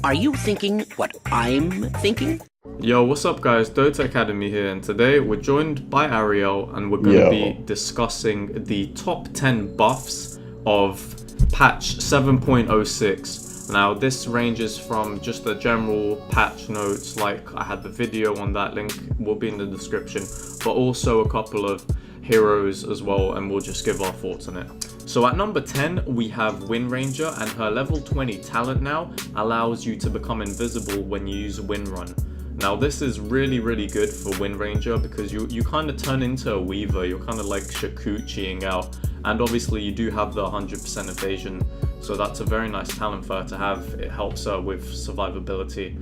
Are you thinking what I'm thinking? Yo, what's up guys, Dota Academy here, and today we're joined by Ariel and we're going to be discussing the top 10 buffs of patch 7.06. Now this ranges from just the general patch notes, like I had the video on that, link will be in the description, but also a couple of heroes as well, and we'll just give our thoughts on it. So at number 10 we have Wind Ranger, and her level 20 talent now allows you to become invisible when you use Wind Run. Now this is really good for Wind Ranger because you kind of turn into a weaver, you're kind of like Shakuchiing out, and obviously you do have the 100% evasion, so that's a very nice talent for her to have. It helps her with survivability.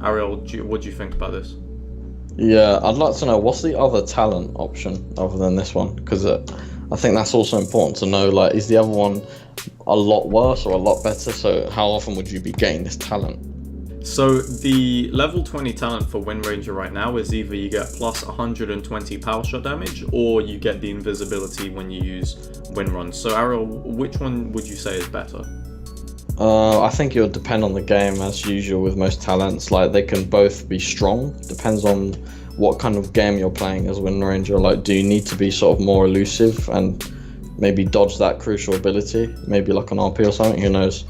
Ariel, what do you think about this? Yeah, I'd like to know what's the other talent option other than this one, because I think that's also important to know. Like, is the other one a lot worse or a lot better? So how often would you be getting this talent? So the level 20 talent for Wind Ranger right now is either you get plus 120 power shot damage, or you get the invisibility when you use Wind Run. So Ariel, which one would you say is better? I think it would depend on the game, as usual with most talents. Like, they can both be strong, depends on what kind of game you're playing as Wind Ranger. Like, do you need to be sort of more elusive and maybe dodge that crucial ability, maybe like an RP or something, who knows?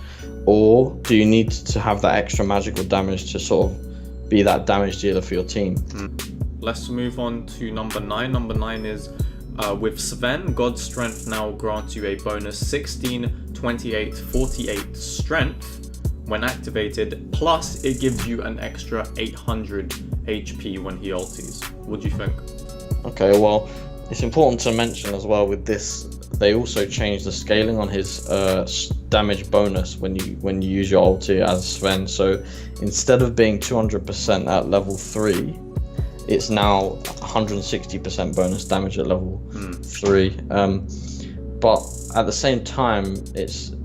Or do you need to have that extra magical damage to sort of be that damage dealer for your team? Let's move on to number 9. Number 9 is with Sven, God's Strength now grants you a bonus 16, 28, 48 strength when activated, plus it gives you an extra 800 HP when he ultis. What do you think? Okay, well, it's important to mention as well with this, they also changed the scaling on his damage bonus when you use your ulti as Sven. So instead of being 200% at level 3, it's now 160% bonus damage at level 3. But at the same time,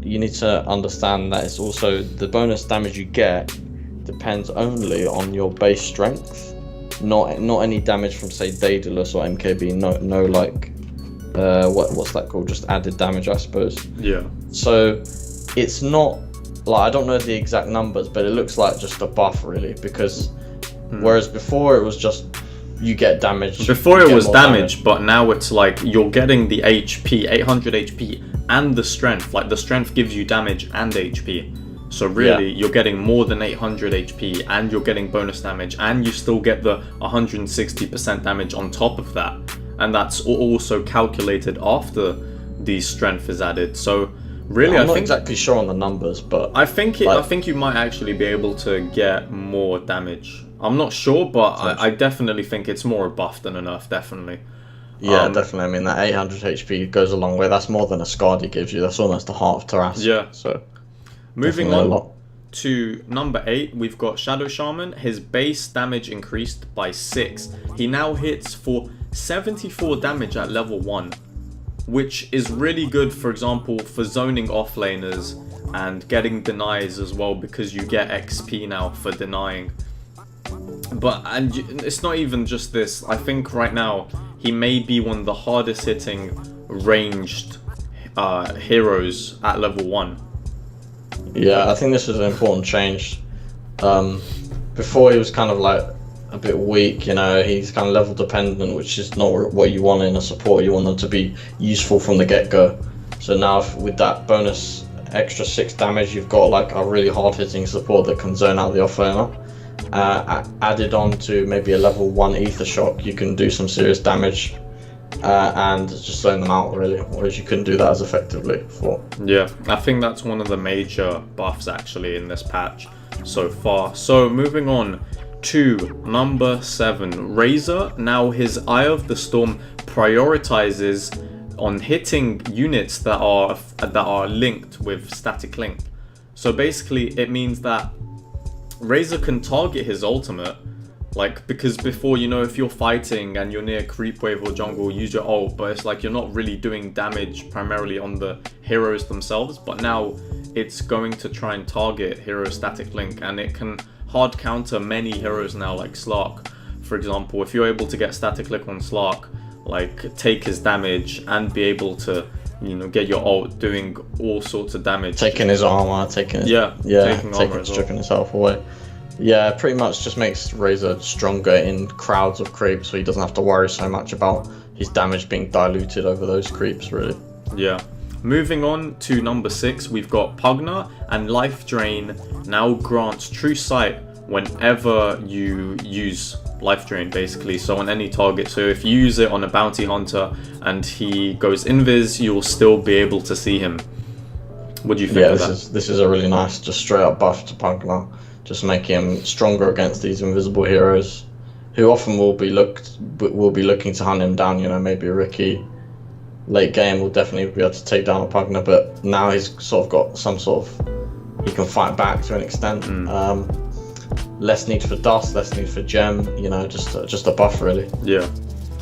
you need to understand that it's also the bonus damage you get depends only on your base strength, not any damage from, say, Daedalus or MKB. No like what's that called? Just added damage, I suppose. Yeah. So it's not like, I don't know the exact numbers, but it looks like just a buff really, because whereas before it was just you get damage. Before it was damage, but now it's like you're getting the HP, 800 HP, and the strength. Like, the strength gives you damage and HP. So really, you're getting more than 800 HP, and you're getting bonus damage, and you still get the 160% damage on top of that. And that's also calculated after the strength is added. So really, I'm not exactly sure on the numbers, but I think you might actually be able to get more damage. I'm not sure, but I definitely think it's more a buff than a nerf, definitely. Yeah, definitely. I mean, that 800 HP goes a long way. That's more than a Skadi gives you. That's almost a heart of Taras. Yeah. So moving on to number 8, we've got Shadow Shaman. His base damage increased by 6. He now hits for 74 damage at level 1, which is really good, for example, for zoning offlaners and getting denies as well, because you get XP now for denying. And it's not even just this. I think right now he may be one of the hardest hitting ranged heroes at level 1. Yeah, I think this is an important change. Before he was kind of like a bit weak, you know, he's kind of level dependent, which is not what you want in a support. You want them to be useful from the get-go. So now with that bonus extra 6 damage, you've got like a really hard hitting support that can zone out the offlaner. Added on to maybe a level 1 ether shock, you can do some serious damage and just zone them out really, whereas you couldn't do that as effectively before. Yeah, I think that's one of the major buffs actually in this patch so far. So moving on to number 7, Razor. Now his Eye of the Storm prioritizes on hitting units that are linked with static link. So basically it means that Razor can target his ultimate, like, because before, you know, if you're fighting and you're near creep wave or jungle, use your ult, but it's like you're not really doing damage primarily on the heroes themselves. But now it's going to try and target hero static link, and it can hard counter many heroes now, like Slark, for example. If you're able to get static link on Slark, like take his damage and be able to you know, get your ult doing all sorts of damage. Taking his armor, taking stripping his health away. Yeah, pretty much just makes Razor stronger in crowds of creeps, so he doesn't have to worry so much about his damage being diluted over those creeps, really. Yeah. Moving on to number 6, we've got Pugna, and Life Drain now grants True Sight whenever you use Life Drain, basically, so on any target. So if you use it on a bounty hunter and he goes invis, you'll still be able to see him. What do you think of that? This is a really nice, just straight up buff to Pugna, just make him stronger against these invisible heroes, who often will be looking to hunt him down. You know, maybe Ricky late game will definitely be able to take down a Pugna, but now he's sort of got some sort of, he can fight back to an extent. Less need for dust, less need for gem, you know, just a buff, really. Yeah.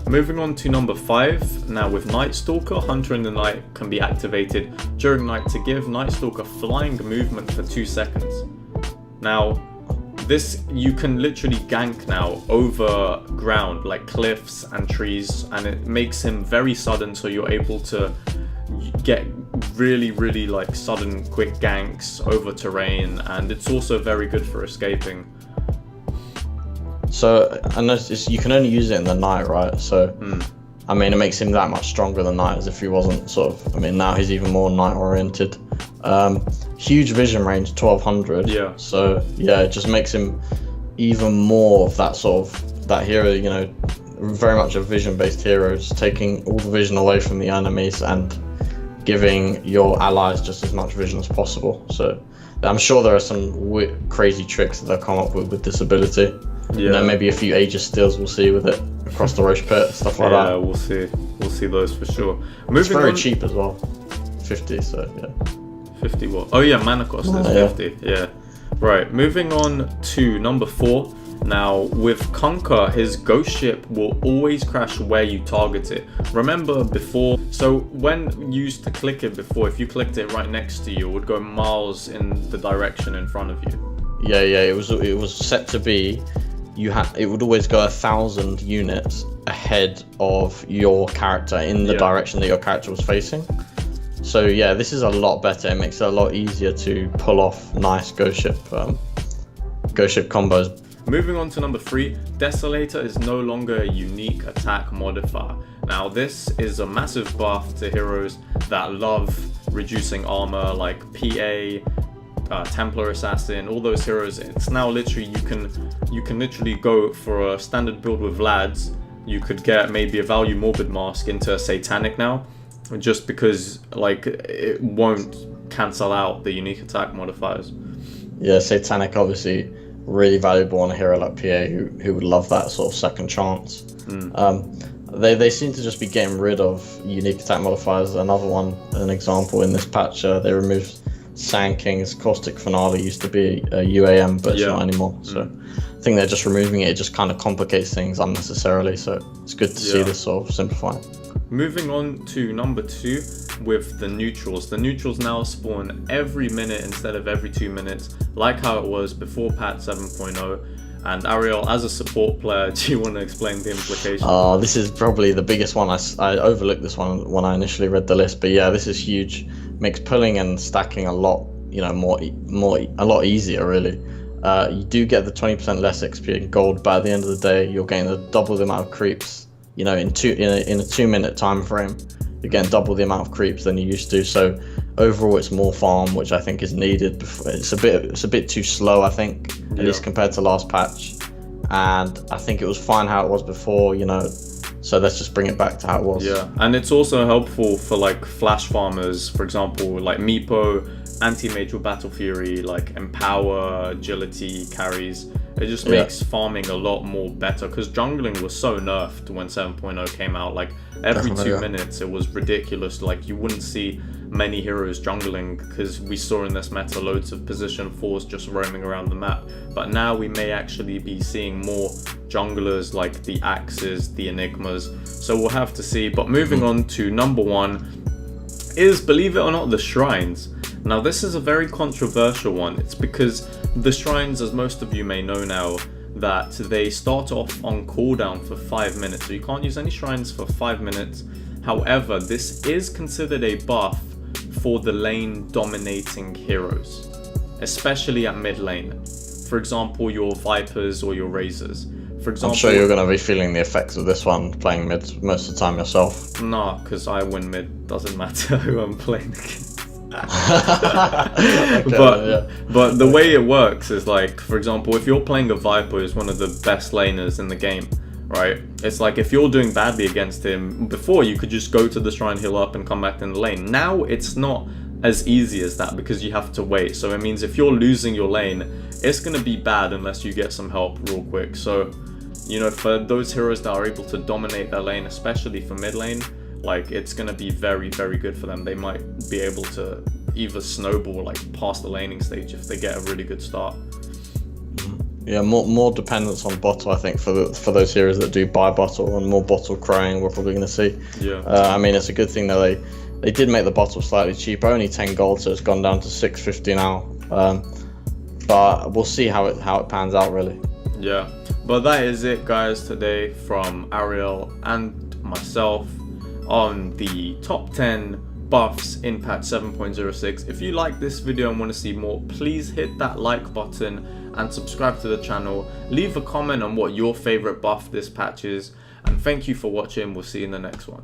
Moving on to number 5, now with Night Stalker, Hunter in the Night can be activated during night to give Night Stalker flying movement for 2 seconds. Now, this, you can literally gank now over ground, like cliffs and trees, and it makes him very sudden, so you're able to get really like sudden quick ganks over terrain, and it's also very good for escaping. So I noticed you can only use it in the night, right? So I mean, it makes him that much stronger than night, as if he wasn't sort of, I mean, now he's even more night oriented. Huge vision range, 1200. Yeah. So yeah, it just makes him even more of that sort of, that hero, you know, very much a vision based hero, just taking all the vision away from the enemies and giving your allies just as much vision as possible. So I'm sure there are some crazy tricks that they'll come up with this ability. Yeah. You know, maybe a few Aegis steals we'll see with it across the Roche Pit, stuff like that. Yeah, we'll see those for sure. It's very cheap as well, 50. So yeah. 50 what? Oh yeah, mana cost is 50. Yeah. Right. Moving on to number 4. Now, with Kunkka, his ghost ship will always crash where you target it. Remember before, so when you used to click it before, if you clicked it right next to you, it would go miles in the direction in front of you. Yeah, it was set to be, it would always go 1,000 units ahead of your character in the direction that your character was facing. So yeah, this is a lot better. It makes it a lot easier to pull off nice ghost ship combos. Moving on to number 3, Desolator is no longer a unique attack modifier. Now this is a massive buff to heroes that love reducing armor, like PA, Templar Assassin, all those heroes. It's now literally, you can literally go for a standard build with lads. You could get maybe a value morbid mask into a satanic now, just because like it won't cancel out the unique attack modifiers. Yeah, satanic obviously really valuable on a hero like PA who would love that sort of second chance. They seem to just be getting rid of unique attack modifiers. An example in this patch, they removed Sand King's Caustic Finale. Used to be a UAM, but it's not anymore. So I think they're just removing it. It just kind of complicates things unnecessarily. So it's good to see this sort of simplifying. Moving on to number 2 with the neutrals. The neutrals now spawn every minute instead of every 2 minutes, like how it was before patch 7.0. And Ariel, as a support player, do you want to explain the implications? This is probably the biggest one. I overlooked this one when I initially read the list, but yeah, this is huge. Makes pulling and stacking a lot, you know, a lot easier, really. You do get the 20% less XP in gold, but at the end of the day, you're getting double the amount of creeps. You know, in a 2-minute time frame, you're getting double the amount of creeps than you used to. So overall, it's more farm, which I think is needed. It's a bit too slow, I think, at least compared to last patch. And I think it was fine how it was before, you know. So let's just bring it back to how it was. Yeah, and it's also helpful for like flash farmers, for example, like Meepo, Anti-Major Battle Fury, like Empower, Agility carries. It just makes farming a lot more better, because jungling was so nerfed when 7.0 came out. Like every 2 minutes it was ridiculous. Like you wouldn't see many heroes jungling, because we saw in this meta loads of position 4s just roaming around the map. But now we may actually be seeing more junglers, like the Axes, the Enigmas. So we'll have to see. But moving on to number 1 is, believe it or not, the Shrines. Now this is a very controversial one. It's because the Shrines, as most of you may know now, that they start off on cooldown for 5 minutes. So you can't use any Shrines for 5 minutes. However, this is considered a buff for the lane dominating heroes, especially at mid lane. For example, your Vipers or your Razors. For example, I'm sure you're going to be feeling the effects of this one playing mid most of the time yourself. Nah, because I win mid, doesn't matter who I'm playing against. Okay, but the way it works is like, for example, if you're playing a Viper who's one of the best laners in the game, right? It's like if you're doing badly against him, before you could just go to the shrine, heal up and come back in the lane. Now it's not as easy as that because you have to wait. So it means if you're losing your lane, it's going to be bad unless you get some help real quick. So, you know, for those heroes that are able to dominate their lane, especially for mid lane, like it's going to be very, very good for them. They might be able to either snowball like past the laning stage if they get a really good start. Yeah, more dependence on bottle, I think, for those heroes that do buy bottle, and more bottle crowing we're probably going to see. Yeah. I mean, it's a good thing that they did make the bottle slightly cheaper, only 10 gold, so it's gone down to 650 now. But we'll see how it pans out, really. Yeah, but that is it, guys, today from Ariel and myself on the top 10 buffs in patch 7.06. If you like this video and want to see more, please hit that like button and subscribe to the channel. Leave a comment on what your favorite buff this patch is, and thank you for watching. We'll see you in the next one.